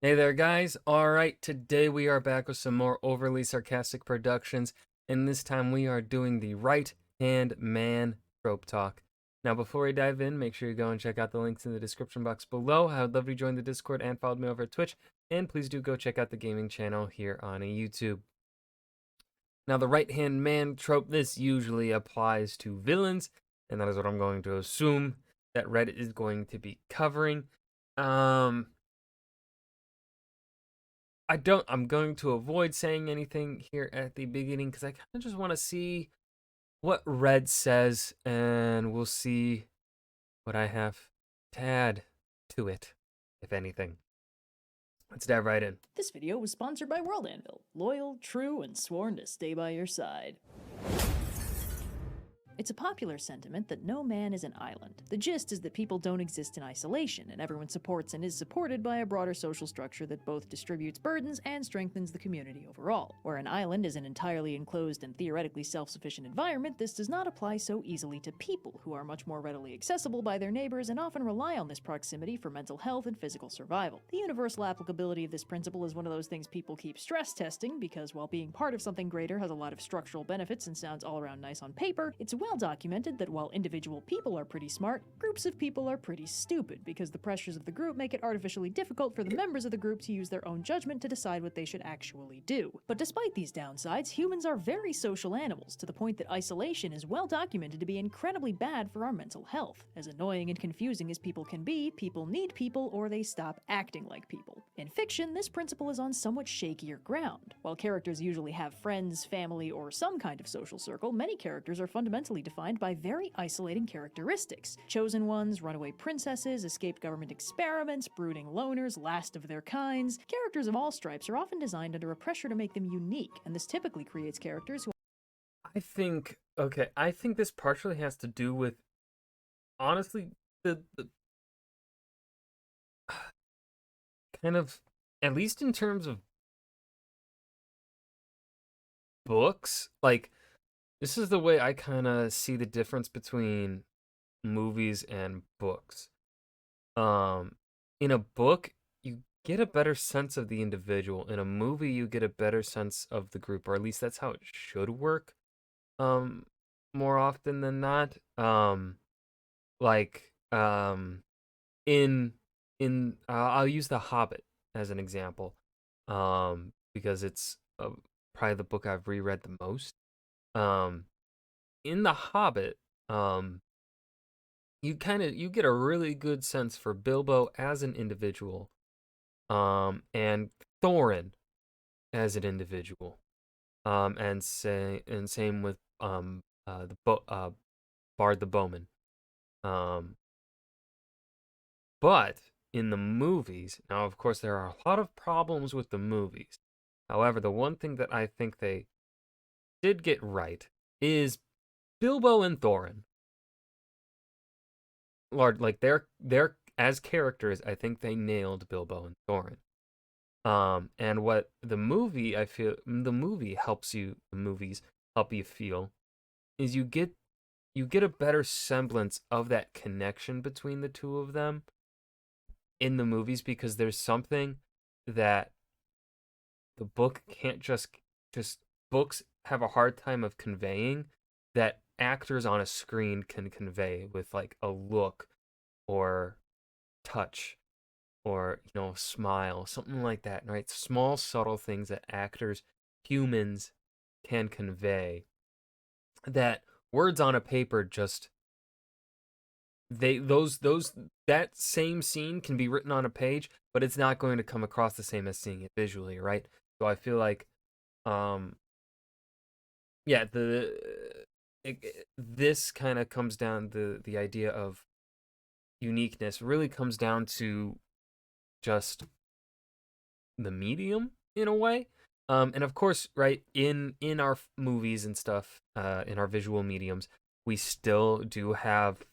Hey there, guys. All right, today we are back with some more overly sarcastic productions, and this time we are doing the right hand man trope talk. Now, before we dive in, make sure you go and check out the links in the description box below. I would love you to join the Discord and follow me over at Twitch, and please do go check out the gaming channel here on YouTube. Now, the right hand man trope, this usually applies to villains, and that is what I'm going to assume that Reddit is going to be covering. I'm going to avoid saying anything here at the beginning because I kind of just want to see what Red says, and we'll see what I have to add to it, if anything. Let's dive right in. This video was sponsored by World Anvil, loyal, true, and sworn to stay by your side. It's a popular sentiment that no man is an island. The gist is that people don't exist in isolation, and everyone supports and is supported by a broader social structure that both distributes burdens and strengthens the community overall. Where an island is an entirely enclosed and theoretically self-sufficient environment, this does not apply so easily to people, who are much more readily accessible by their neighbors and often rely on this proximity for mental health and physical survival. The universal applicability of this principle is one of those things people keep stress testing, because while being part of something greater has a lot of structural benefits and sounds all around nice on paper, it's well documented that while individual people are pretty smart, groups of people are pretty stupid, because the pressures of the group make it artificially difficult for the members of the group to use their own judgment to decide what they should actually do. But despite these downsides, humans are very social animals, to the point that isolation is well documented to be incredibly bad for our mental health. As annoying and confusing as people can be, people need people or they stop acting like people. In fiction, this principle is on somewhat shakier ground. While characters usually have friends, family, or some kind of social circle, many characters are fundamentally defined by very isolating characteristics. Chosen ones, runaway princesses, escaped government experiments, brooding loners, last of their kinds. Characters of all stripes are often designed under a pressure to make them unique, and this typically creates characters who I think this partially has to do with, honestly, the kind of, at least in terms of books, like, this is the way I kind of see the difference between movies and books. In a book, you get a better sense of the individual. In a movie, you get a better sense of the group, or at least that's how it should work. Um, More often than not. Like, in I'll use The Hobbit as an example, because it's probably the book I've reread the most. Um, in The Hobbit, you get a really good sense for Bilbo as an individual, and Thorin as an individual, and same with Bard the Bowman. But in the movies, now of course there are a lot of problems with the movies. However, the one thing that I think they did get right is Bilbo and Thorin. Lord, like they're as characters, I think they nailed Bilbo and Thorin. And what the movie, I feel the movie helps you, the movies help you feel, is you get a better semblance of that connection between the two of them in the movies, because there's something that the book can't just books have a hard time of conveying, that actors on a screen can convey with like a look or touch or smile, something like that, right? Small subtle things that actors, humans, can convey, that words on a paper just they those that same scene can be written on a page, but it's not going to come across the same as seeing it visually, right? So I feel like um yeah, this kind of comes down, the idea of uniqueness really comes down to just the medium in a way. And of course, right, in our movies and stuff, in our visual mediums, we still do have,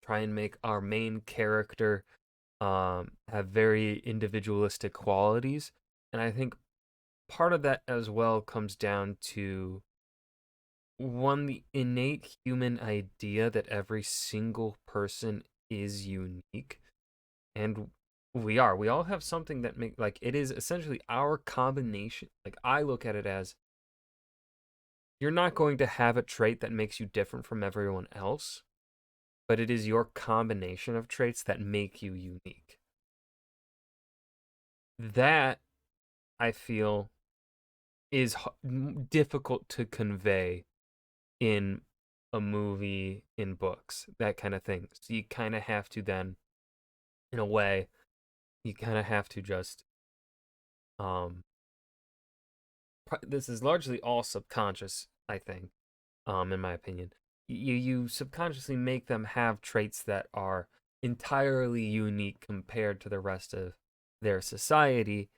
try and make our main character have very individualistic qualities. And I think part of that as well comes down to, one, the innate human idea that every single person is unique, and We are. We all have something that make like it is essentially our combination. Like I look at it as you're not going to have a trait that makes you different from everyone else, but it is your combination of traits that make you unique. That I feel is difficult to convey in a movie, in books, that kind of thing. So you kind of have to then, in a way, you kind of have to just um this is largely all subconscious, I think, in my opinion. You subconsciously make them have traits that are entirely unique compared to the rest of their society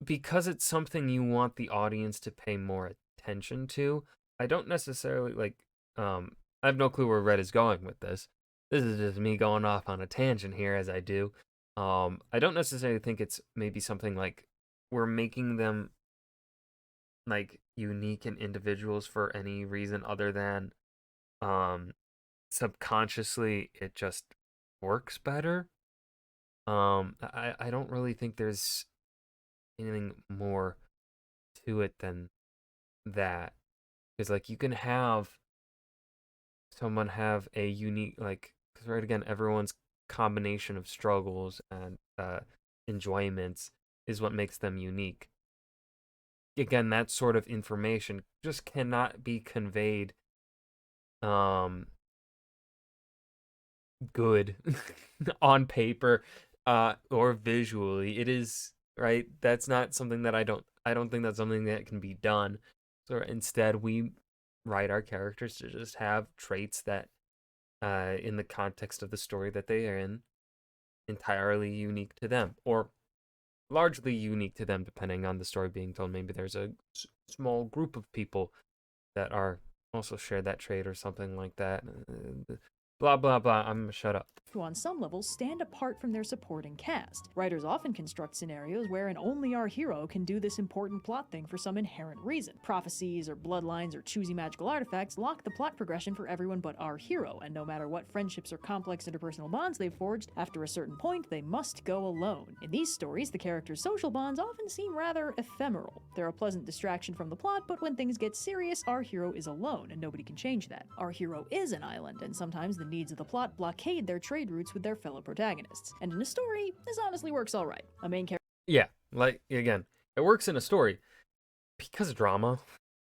because it's something you want the audience to pay more attention to. I don't necessarily like I have no clue where Red is going with this. This is just me going off on a tangent here as I do. I don't necessarily think it's maybe something like we're making them like unique and individuals for any reason other than um subconsciously it just works better. I don't really think there's anything more to it than that. Because like you can have someone have a unique like because right again everyone's combination of struggles and enjoyments is what makes them unique. Again, that sort of information just cannot be conveyed um good on paper or visually. It is right. That's not something that I don't think that's something that can be done. So instead we write our characters to just have traits that in the context of the story that they are in entirely unique to them or largely unique to them depending on the story being told. Maybe there's a small group of people that are also share that trait or something like that. Blah blah blah. I'm gonna shut up. Who on some levels stand apart from their supporting cast. Writers often construct scenarios wherein only our hero can do this important plot thing for some inherent reason. Prophecies or bloodlines or choosy magical artifacts lock the plot progression for everyone but our hero, and no matter what friendships or complex interpersonal bonds they've forged, after a certain point they must go alone. In these stories, the characters' social bonds often seem rather ephemeral. They're a pleasant distraction from the plot, but when things get serious, our hero is alone, and nobody can change that. Our hero is an island, and sometimes the needs of the plot blockade their trade routes with their fellow protagonists. And in a story, this honestly works alright. A main Yeah, like again, it works in a story because drama.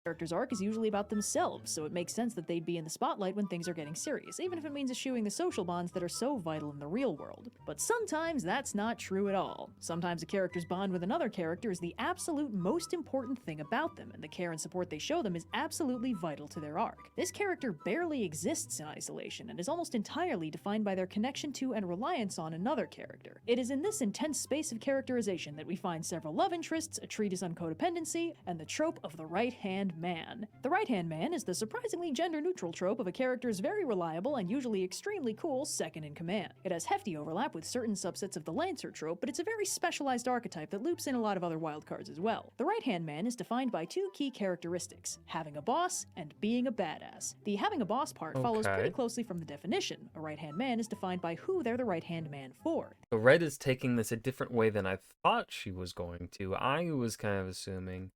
character's arc is usually about themselves, so it makes sense that they'd be in the spotlight when things are getting serious, even if it means eschewing the social bonds that are so vital in the real world. But sometimes that's not true at all. Sometimes a character's bond with another character is the absolute most important thing about them, and the care and support they show them is absolutely vital to their arc. This character barely exists in isolation, and is almost entirely defined by their connection to and reliance on another character. It is in this intense space of characterization that we find several love interests, a treatise on codependency, and the trope of the right-hand man. The right-hand man is the surprisingly gender-neutral trope of a character's very reliable and usually extremely cool second-in-command. It has hefty overlap with certain subsets of the Lancer trope, but it's a very specialized archetype that loops in a lot of other wildcards as well. The right-hand man is defined by two key characteristics: having a boss and being a badass. The having a boss part follows pretty Okay. closely from the definition. A right-hand man is defined by who they're the right-hand man for. So Red is taking this a different way than I thought she was going to. I was kind of assuming,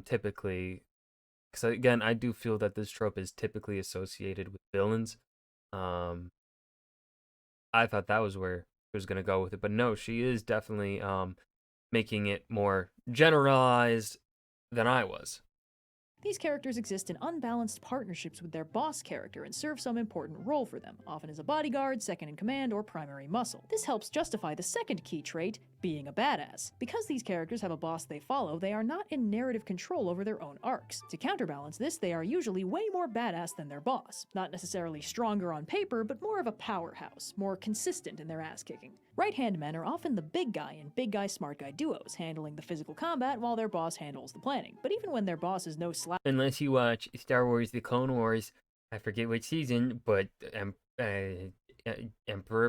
typically, because again, I do feel that this trope is typically associated with villains. Um, I thought that was where she was gonna go with it, but no, she is definitely making it more generalized than I was. These characters exist in unbalanced partnerships with their boss character and serve some important role for them, often as a bodyguard, second in command, or primary muscle. This helps justify the second key trait, being a badass. Because these characters have a boss they follow, they are not in narrative control over their own arcs. To counterbalance this, they are usually way more badass than their boss. Not necessarily stronger on paper, but more of a powerhouse, more consistent in their ass-kicking. Right-hand men are often the big guy in big guy smart guy duos, handling the physical combat while their boss handles the planning. But even when their boss is no slouch, Unless you watch Star Wars: The Clone Wars, I forget which season, but Emperor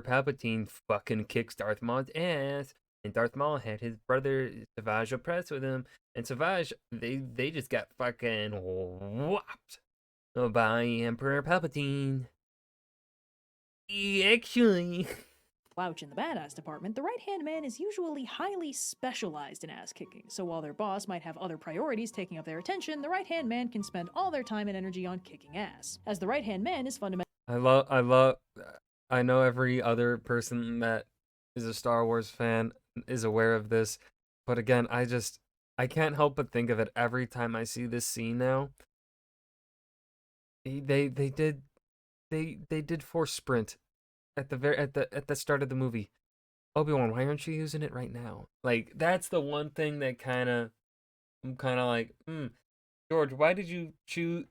Palpatine fucking kicks Darth Maul's ass, and Darth Maul had his brother Savage oppressed with him, and Savage they just got fucking whopped by Emperor Palpatine. Actually, slouch in the badass department, the right-hand man is usually highly specialized in ass-kicking, so while their boss might have other priorities taking up their attention, the right-hand man can spend all their time and energy on kicking ass. As the right-hand man is fundamentally I know every other person that is a Star Wars fan is aware of this, but again, I can't help but think of it every time I see this scene now. They did force sprint at the start of the movie. Obi-Wan, why aren't you using it right now? Like, that's the one thing that I'm kind of like, George, why did you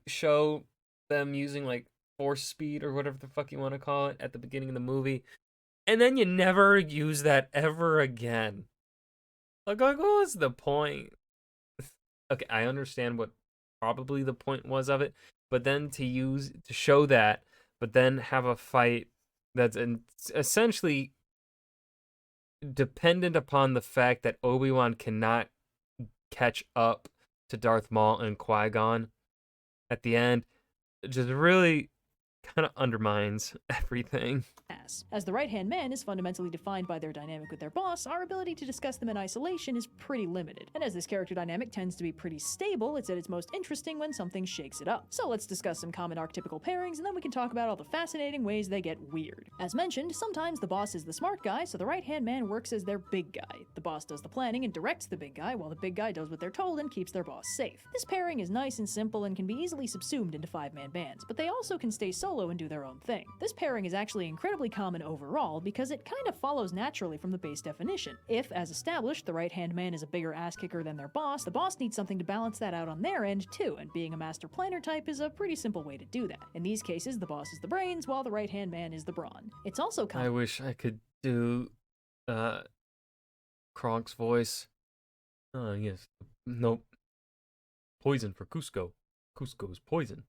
show them using like force speed or whatever the fuck you want to call it at the beginning of the movie, and then you never use that ever again? Like what was the point? Okay, I understand what probably the point was of it, but then to show that, but then have a fight that's essentially dependent upon the fact that Obi-Wan cannot catch up to Darth Maul and Qui-Gon at the end, just really kind of undermines everything. As the right-hand man is fundamentally defined by their dynamic with their boss, our ability to discuss them in isolation is pretty limited. And as this character dynamic tends to be pretty stable, it's at its most interesting when something shakes it up. So let's discuss some common archetypical pairings, and then we can talk about all the fascinating ways they get weird. As mentioned, sometimes the boss is the smart guy, so the right-hand man works as their big guy. The boss does the planning and directs the big guy, while the big guy does what they're told and keeps their boss safe. This pairing is nice and simple and can be easily subsumed into 5-man bands, but they also can stay solo and do their own thing. This pairing is actually incredibly common overall because it kind of follows naturally from the base definition. If, as established, the right-hand man is a bigger ass kicker than their boss, the boss needs something to balance that out on their end too, and being a master planner type is a pretty simple way to do that. In these cases, the boss is the brains, while the right-hand man is the brawn. It's also common. I wish I could do Kronk's voice. Oh, yes. Nope. Poison for Cusco. Cusco's poison.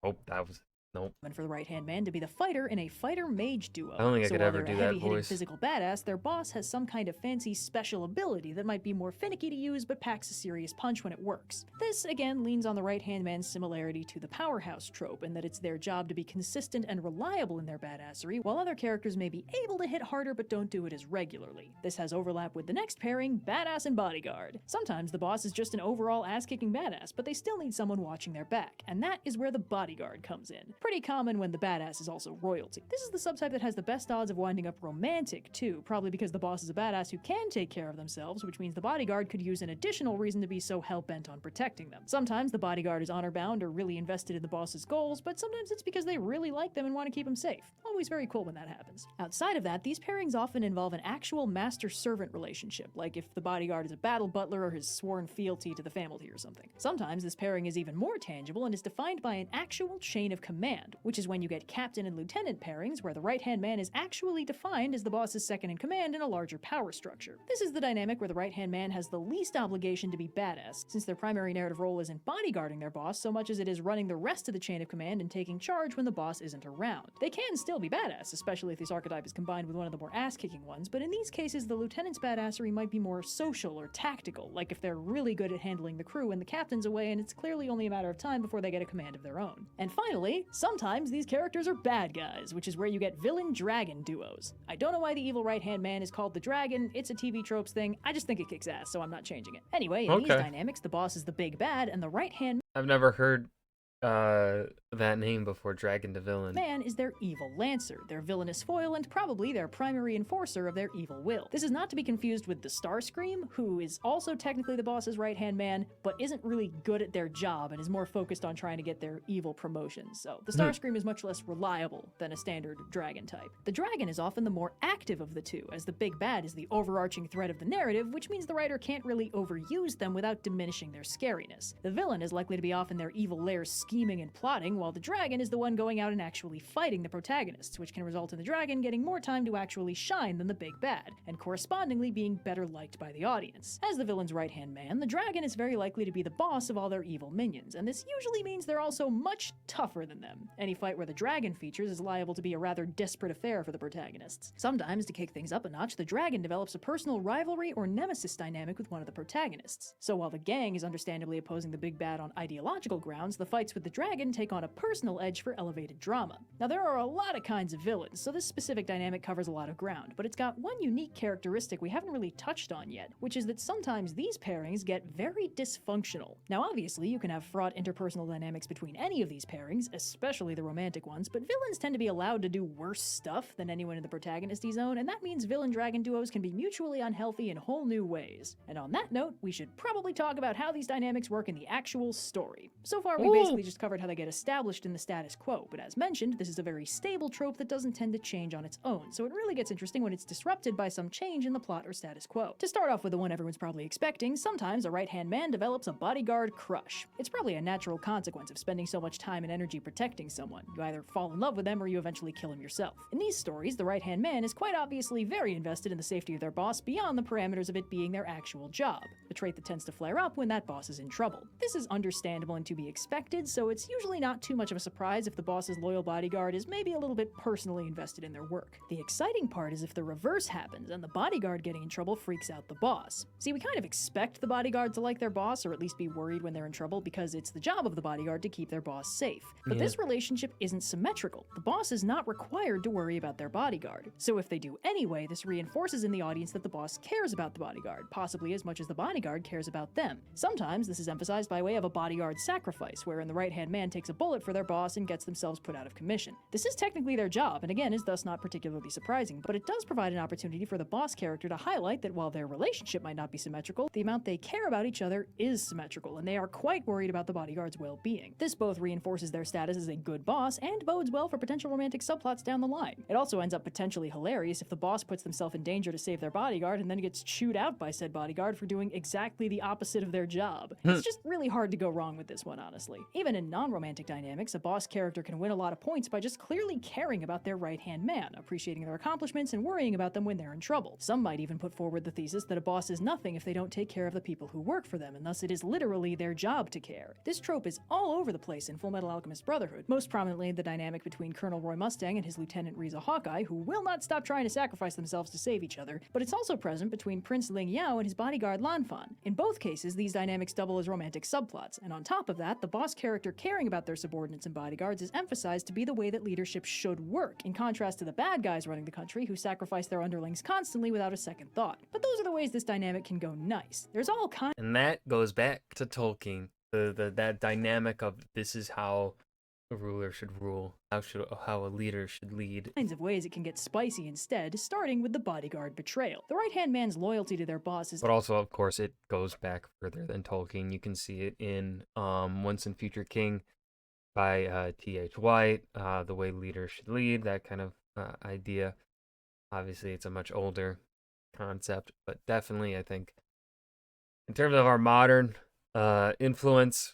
Oh, that was... Nope. And for the right-hand man to be the fighter in a fighter-mage duo. I don't think I could ever do that heavy-hitting voice. Physical badass, their boss has some kind of fancy special ability that might be more finicky to use but packs a serious punch when it works. This, again, leans on the right-hand man's similarity to the powerhouse trope in that it's their job to be consistent and reliable in their badassery, while other characters may be able to hit harder but don't do it as regularly. This has overlap with the next pairing, badass and bodyguard. Sometimes the boss is just an overall ass-kicking badass, but they still need someone watching their back, and that is where the bodyguard comes in. Pretty common when the badass is also royalty. This is the subtype that has the best odds of winding up romantic, too, probably because the boss is a badass who can take care of themselves, which means the bodyguard could use an additional reason to be so hell-bent on protecting them. Sometimes the bodyguard is honor-bound or really invested in the boss's goals, but sometimes it's because they really like them and want to keep them safe. Always very cool when that happens. Outside of that, these pairings often involve an actual master-servant relationship, like if the bodyguard is a battle butler or his sworn fealty to the family or something. Sometimes this pairing is even more tangible and is defined by an actual chain of command, which is when you get captain and lieutenant pairings where the right-hand man is actually defined as the boss's second in command in a larger power structure. This is the dynamic where the right-hand man has the least obligation to be badass, since their primary narrative role isn't bodyguarding their boss so much as it is running the rest of the chain of command and taking charge when the boss isn't around. They can still be badass, especially if this archetype is combined with one of the more ass-kicking ones, but in these cases the lieutenant's badassery might be more social or tactical, like if they're really good at handling the crew and the captain's away and it's clearly only a matter of time before they get a command of their own. And finally, sometimes these characters are bad guys, which is where you get villain-dragon duos. I don't know why the evil right-hand man is called the dragon, it's a TV tropes thing, I just think it kicks ass, so I'm not changing it. Anyway, in these dynamics, the boss is the big bad, and the right-hand I've never heard that name before, Dragon to Villain. Man is their evil lancer, their villainous foil, and probably their primary enforcer of their evil will. This is not to be confused with the Starscream, who is also technically the boss's right-hand man, but isn't really good at their job and is more focused on trying to get their evil promotions. So the Starscream is much less reliable than a standard dragon type. The dragon is often the more active of the two, as the big bad is the overarching thread of the narrative, which means the writer can't really overuse them without diminishing their scariness. The villain is likely to be off in their evil lair scheming and plotting, while the dragon is the one going out and actually fighting the protagonists, which can result in the dragon getting more time to actually shine than the big bad, and correspondingly being better liked by the audience. As the villain's right-hand man, the dragon is very likely to be the boss of all their evil minions, and this usually means they're also much tougher than them. Any fight where the dragon features is liable to be a rather desperate affair for the protagonists. Sometimes, to kick things up a notch, the dragon develops a personal rivalry or nemesis dynamic with one of the protagonists. So while the gang is understandably opposing the big bad on ideological grounds, the fights with the dragon take on a personal edge for elevated drama. Now, there are a lot of kinds of villains, so this specific dynamic covers a lot of ground, but it's got one unique characteristic we haven't really touched on yet, which is that sometimes these pairings get very dysfunctional. Now, obviously, you can have fraught interpersonal dynamics between any of these pairings, especially the romantic ones, but villains tend to be allowed to do worse stuff than anyone in the protagonist's zone, and that means villain-dragon duos can be mutually unhealthy in whole new ways. And on that note, we should probably talk about how these dynamics work in the actual story. So far, we basically just covered how they get established in the status quo, but as mentioned, this is a very stable trope that doesn't tend to change on its own, so it really gets interesting when it's disrupted by some change in the plot or status quo. To start off with the one everyone's probably expecting, sometimes a right-hand man develops a bodyguard crush. It's probably a natural consequence of spending so much time and energy protecting someone. You either fall in love with them or you eventually kill him yourself. In these stories, the right-hand man is quite obviously very invested in the safety of their boss beyond the parameters of it being their actual job, a trait that tends to flare up when that boss is in trouble. This is understandable and to be expected, so it's usually not too much of a surprise if the boss's loyal bodyguard is maybe a little bit personally invested in their work. The exciting part is if the reverse happens and the bodyguard getting in trouble freaks out the boss. See, we kind of expect the bodyguard to like their boss, or at least be worried when they're in trouble, because it's the job of the bodyguard to keep their boss safe. But this relationship isn't symmetrical. The boss is not required to worry about their bodyguard. So if they do anyway, this reinforces in the audience that the boss cares about the bodyguard, possibly as much as the bodyguard cares about them. Sometimes this is emphasized by way of a bodyguard sacrifice, wherein the right-hand man takes a bullet for their boss and gets themselves put out of commission. This is technically their job, and again is thus not particularly surprising, but it does provide an opportunity for the boss character to highlight that while their relationship might not be symmetrical, the amount they care about each other is symmetrical, and they are quite worried about the bodyguard's well-being. This both reinforces their status as a good boss and bodes well for potential romantic subplots down the line. It also ends up potentially hilarious if the boss puts themselves in danger to save their bodyguard and then gets chewed out by said bodyguard for doing exactly the opposite of their job. It's just really hard to go wrong with this one, honestly. Even in non-romantic dynamics, a boss character can win a lot of points by just clearly caring about their right-hand man, appreciating their accomplishments and worrying about them when they're in trouble. Some might even put forward the thesis that a boss is nothing if they don't take care of the people who work for them, and thus it is literally their job to care. This trope is all over the place in Fullmetal Alchemist Brotherhood, most prominently the dynamic between Colonel Roy Mustang and his Lieutenant Riza Hawkeye, who will not stop trying to sacrifice themselves to save each other, but it's also present between Prince Ling Yao and his bodyguard Lan Fan. In both cases, these dynamics double as romantic subplots, and on top of that, the boss character caring about their subordinates and bodyguards is emphasized to be the way that leadership should work, in contrast to the bad guys running the country who sacrifice their underlings constantly without a second thought. But those are the ways this dynamic can go nice. There's all kinds. And that goes back to Tolkien, that dynamic of this is how a ruler should rule, how a leader should lead. Kinds of ways it can get spicy instead, starting with the bodyguard betrayal. The right-hand man's loyalty to their boss is... But also, of course, it goes back further than Tolkien. You can see it in Once and Future King by T.H. White, the way leaders should lead, that kind of idea. Obviously, it's a much older concept, but definitely, I think, in terms of our modern influence,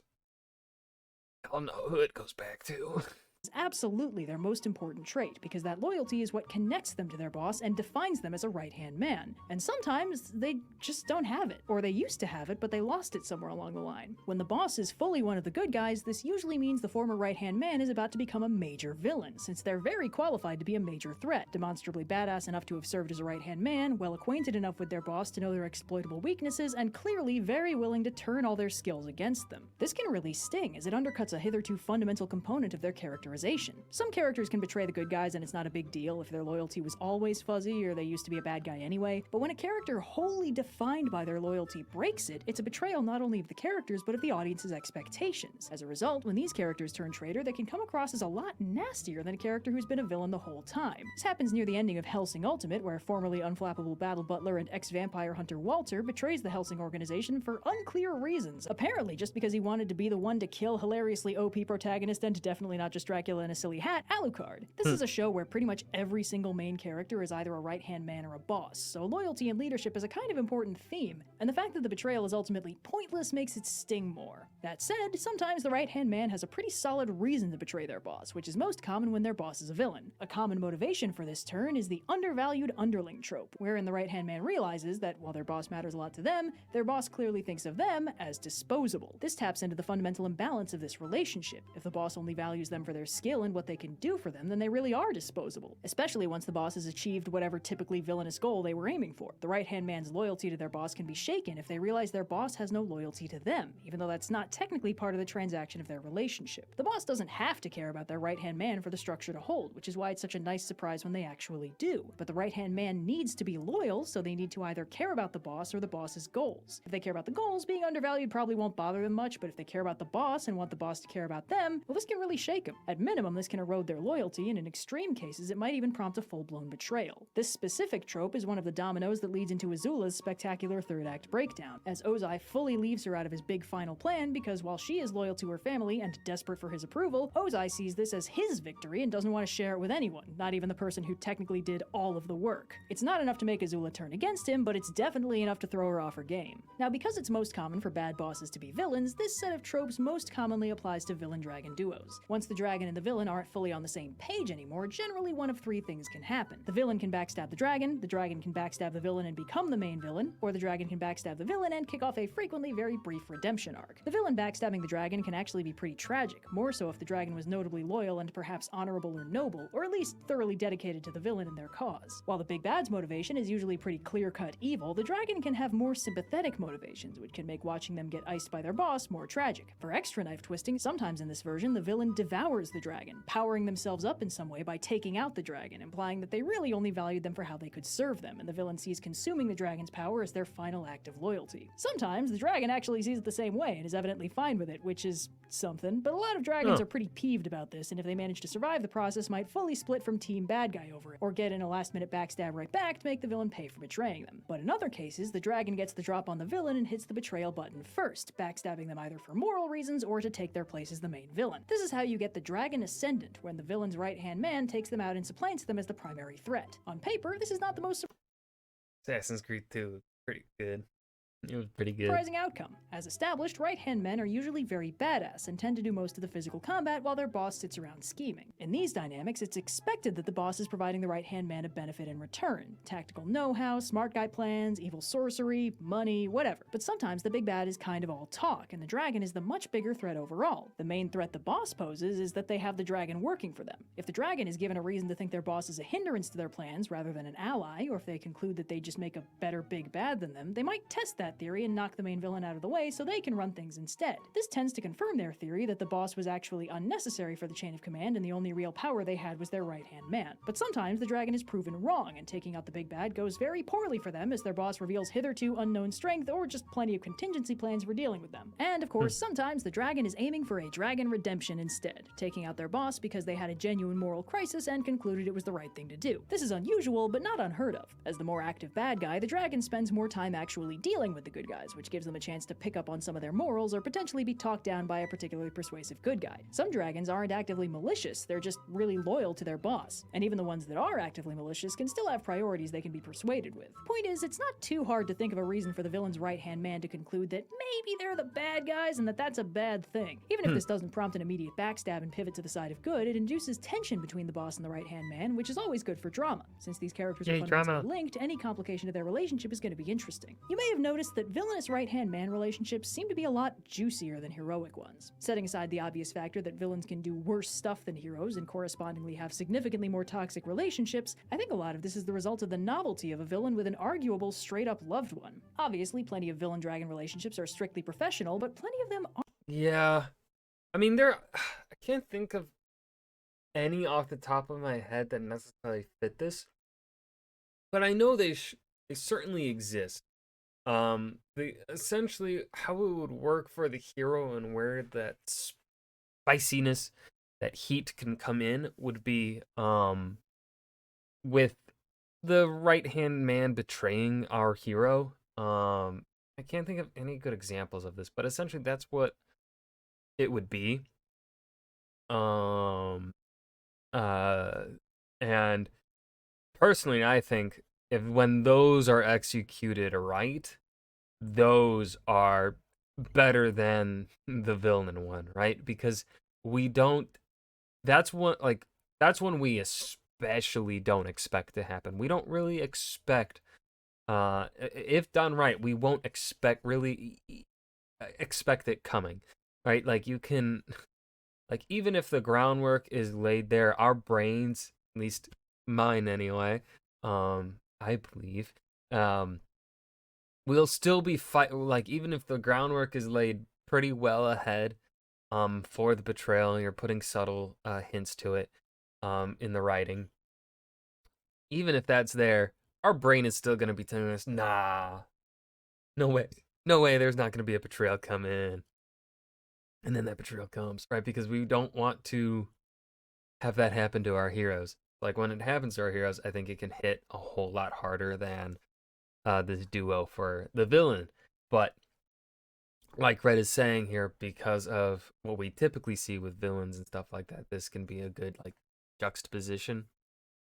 I don't know who it goes back to. is absolutely their most important trait, because that loyalty is what connects them to their boss and defines them as a right-hand man. And sometimes they just don't have it, or they used to have it, but they lost it somewhere along the line. When the boss is fully one of the good guys, this usually means the former right-hand man is about to become a major villain, since they're very qualified to be a major threat, demonstrably badass enough to have served as a right-hand man, well acquainted enough with their boss to know their exploitable weaknesses, and clearly very willing to turn all their skills against them. This can really sting, as it undercuts a hitherto fundamental component of their characterization. Some characters can betray the good guys and it's not a big deal if their loyalty was always fuzzy or they used to be a bad guy anyway, but when a character wholly defined by their loyalty breaks it, it's a betrayal not only of the characters but of the audience's expectations. As a result, when these characters turn traitor, they can come across as a lot nastier than a character who's been a villain the whole time. This happens near the ending of Hellsing Ultimate, where formerly unflappable battle butler and ex-vampire hunter Walter betrays the Hellsing organization for unclear reasons, apparently just because he wanted to be the one to kill hilariously OP protagonist and definitely not just Dracula in a silly hat, Alucard. This is a show where pretty much every single main character is either a right-hand man or a boss, so loyalty and leadership is a kind of important theme, and the fact that the betrayal is ultimately pointless makes it sting more. That said, sometimes the right-hand man has a pretty solid reason to betray their boss, which is most common when their boss is a villain. A common motivation for this turn is the undervalued underling trope, wherein the right-hand man realizes that while their boss matters a lot to them, their boss clearly thinks of them as disposable. This taps into the fundamental imbalance of this relationship. If the boss only values them for their skill and what they can do for them, then they really are disposable, especially once the boss has achieved whatever typically villainous goal they were aiming for. The right-hand man's loyalty to their boss can be shaken if they realize their boss has no loyalty to them, even though that's not technically part of the transaction of their relationship. The boss doesn't have to care about their right-hand man for the structure to hold, which is why it's such a nice surprise when they actually do. But the right-hand man needs to be loyal, so they need to either care about the boss or the boss's goals. If they care about the goals, being undervalued probably won't bother them much, but if they care about the boss and want the boss to care about them, well, this can really shake them. At minimum, this can erode their loyalty, and in extreme cases, it might even prompt a full-blown betrayal. This specific trope is one of the dominoes that leads into Azula's spectacular third-act breakdown, as Ozai fully leaves her out of his big final plan because while she is loyal to her family and desperate for his approval, Ozai sees this as his victory and doesn't want to share it with anyone, not even the person who technically did all of the work. It's not enough to make Azula turn against him, but it's definitely enough to throw her off her game. Now, because it's most common for bad bosses to be villains, this set of tropes most commonly applies to villain-dragon duos. Once the dragon and the villain aren't fully on the same page anymore, generally one of three things can happen. The villain can backstab the dragon can backstab the villain and become the main villain, or the dragon can backstab the villain and kick off a frequently very brief redemption arc. The villain backstabbing the dragon can actually be pretty tragic, more so if the dragon was notably loyal and perhaps honorable or noble, or at least thoroughly dedicated to the villain and their cause. While the big bad's motivation is usually pretty clear-cut evil, the dragon can have more sympathetic motivations, which can make watching them get iced by their boss more tragic. For extra knife twisting, sometimes in this version, the villain devours the dragon, powering themselves up in some way by taking out the dragon, implying that they really only valued them for how they could serve them, and the villain sees consuming the dragon's power as their final act of loyalty. Sometimes the dragon actually sees it the same way and is evidently fine with it, which is something, but a lot of dragons are pretty peeved about this, and if they manage to survive the process, might fully split from Team Bad Guy over it, or get in a last-minute backstab right back to make the villain pay for betraying them. But in other cases, the dragon gets the drop on the villain and hits the betrayal button first, backstabbing them either for moral reasons or to take their place as the main villain. This is how you get the Dragon Ascendant, when the villain's right-hand man takes them out and supplants them as the primary threat. On paper, this is not the most Assassin's Creed 2 pretty good. It was pretty good. surprising outcome. As established, right-hand men are usually very badass and tend to do most of the physical combat while their boss sits around scheming. In these dynamics, it's expected that the boss is providing the right-hand man a benefit in return. Tactical know-how, smart guy plans, evil sorcery, money, whatever. But sometimes the big bad is kind of all talk, and the dragon is the much bigger threat overall. The main threat the boss poses is that they have the dragon working for them. If the dragon is given a reason to think their boss is a hindrance to their plans rather than an ally, or if they conclude that they just make a better big bad than them, they might test that theory and knock the main villain out of the way so they can run things instead. This tends to confirm their theory that the boss was actually unnecessary for the chain of command and the only real power they had was their right-hand man. But sometimes the dragon is proven wrong, and taking out the big bad goes very poorly for them as their boss reveals hitherto unknown strength or just plenty of contingency plans for dealing with them. And of course, sometimes the dragon is aiming for a dragon redemption instead, taking out their boss because they had a genuine moral crisis and concluded it was the right thing to do. This is unusual, but not unheard of. As the more active bad guy, the dragon spends more time actually dealing with the good guys, which gives them a chance to pick up on some of their morals or potentially be talked down by a particularly persuasive good guy. Some dragons aren't actively malicious, they're just really loyal to their boss. And even the ones that are actively malicious can still have priorities they can be persuaded with. Point is, it's not too hard to think of a reason for the villain's right-hand man to conclude that maybe they're the bad guys and that that's a bad thing. Even if this doesn't prompt an immediate backstab and pivot to the side of good, it induces tension between the boss and the right-hand man, which is always good for drama. Since these characters are fundamentally linked, any complication to their relationship is going to be interesting. You may have noticed that villainous right-hand man relationships seem to be a lot juicier than heroic ones. Setting aside the obvious factor that villains can do worse stuff than heroes and correspondingly have significantly more toxic relationships, I think a lot of this is the result of the novelty of a villain with an arguable straight-up loved one. Obviously, plenty of villain-dragon relationships are strictly professional, but plenty of them aren't. Yeah. I mean, I can't think of any off the top of my head that necessarily fit this, but I know they certainly exist. Essentially how it would work for the hero and where that spiciness, that heat can come in would be with the right-hand man betraying our hero. I can't think of any good examples of this, but essentially that's what it would be. And personally, I think when those are executed right, those are better than the villain one, right? Because that's when we especially don't expect to happen. We don't really expect, if done right, we won't expect it coming, right? Like Like, even if the groundwork is laid there, our brains, at least mine anyway, I believe, we'll still be like, even if the groundwork is laid pretty well ahead, for the betrayal, and you're putting subtle hints to it, in the writing. Even if that's there, our brain is still gonna be telling us, nah, no way, no way, there's not gonna be a betrayal come in. And then that betrayal comes, right? Because we don't want to have that happen to our heroes. Like, when it happens to our heroes, I think it can hit a whole lot harder than this duo for the villain. But like Red is saying here, because of what we typically see with villains and stuff like that, this can be a good like juxtaposition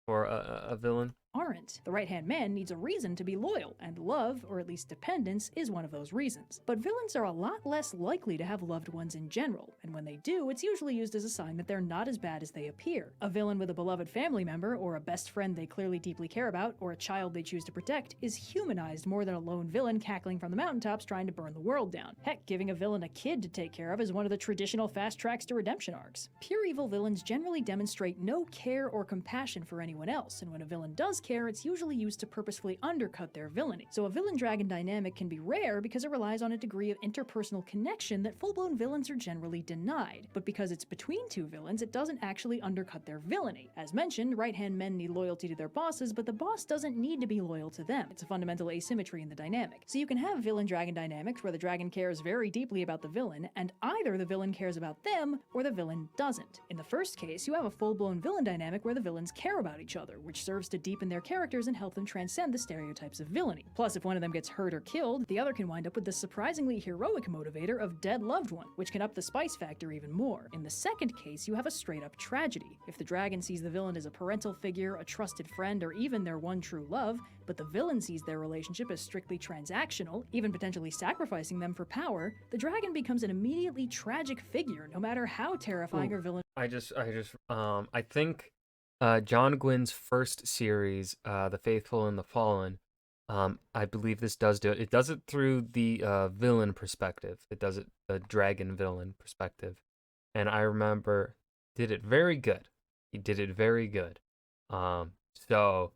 for a villain. Aren't. The right-hand man needs a reason to be loyal, and love, or at least dependence, is one of those reasons. But villains are a lot less likely to have loved ones in general, and when they do, it's usually used as a sign that they're not as bad as they appear. A villain with a beloved family member, or a best friend they clearly deeply care about, or a child they choose to protect, is humanized more than a lone villain cackling from the mountaintops trying to burn the world down. Heck, giving a villain a kid to take care of is one of the traditional fast tracks to redemption arcs. Pure evil villains generally demonstrate no care or compassion for anyone else, and when a villain does care, it's usually used to purposefully undercut their villainy. So a villain-dragon dynamic can be rare because it relies on a degree of interpersonal connection that full-blown villains are generally denied. But because it's between two villains, it doesn't actually undercut their villainy. As mentioned, right-hand men need loyalty to their bosses, but the boss doesn't need to be loyal to them. It's a fundamental asymmetry in the dynamic. So you can have villain-dragon dynamics where the dragon cares very deeply about the villain, and either the villain cares about them, or the villain doesn't. In the first case, you have a full-blown villain dynamic where the villains care about each other, which serves to deepen their characters and help them transcend the stereotypes of villainy. Plus, if one of them gets hurt or killed, the other can wind up with the surprisingly heroic motivator of dead loved one, which can up the spice factor even more. In the second case, you have a straight-up tragedy. If the dragon sees the villain as a parental figure, a trusted friend, or even their one true love, but the villain sees their relationship as strictly transactional, even potentially sacrificing them for power, the dragon becomes an immediately tragic figure, no matter how terrifying or villain. I think John Gwynn's first series, The Faithful and the Fallen, I believe this does do it. It does it through the villain perspective. It does it the dragon villain perspective, and I remember did it very good. He did it very good. So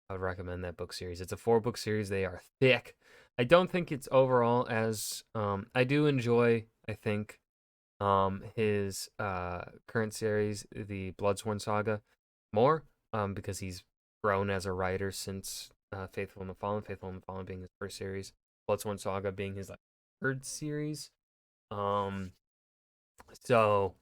I would recommend that book series. It's a 4-book series. They are thick. I don't think it's overall as I do enjoy. I think his current series, the Bloodsworn Saga, more because he's grown as a writer since Faithful and the Fallen. Faithful and the Fallen being his first series, Bloodsworn Saga being his like 3rd series. So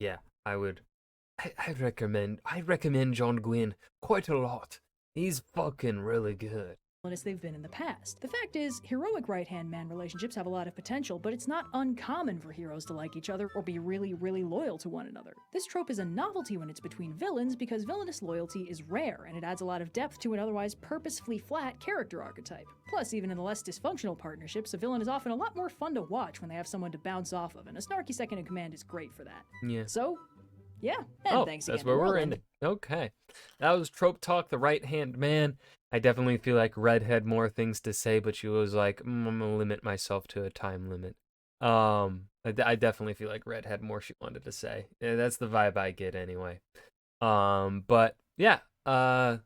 yeah, I'd recommend John Gwynn quite a lot. He's fucking really good. As they've been in the past. The fact is, heroic right-hand man relationships have a lot of potential, but it's not uncommon for heroes to like each other or be really, really loyal to one another. This trope is a novelty when it's between villains because villainous loyalty is rare, and it adds a lot of depth to an otherwise purposefully flat character archetype. Plus, even in the less dysfunctional partnerships, a villain is often a lot more fun to watch when they have someone to bounce off of, and a snarky second-in-command is great for that. Yeah. So, yeah, and thanks again. That's where we're ending. Okay. That was Trope Talk, the right-hand man. I definitely feel like Red had more things to say, but she was like, I'm going to limit myself to a time limit. I definitely feel like Red had more she wanted to say. Yeah, that's the vibe I get anyway. But yeah, I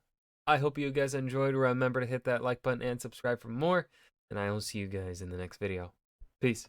hope you guys enjoyed. Remember to hit that like button and subscribe for more, and I will see you guys in the next video. Peace.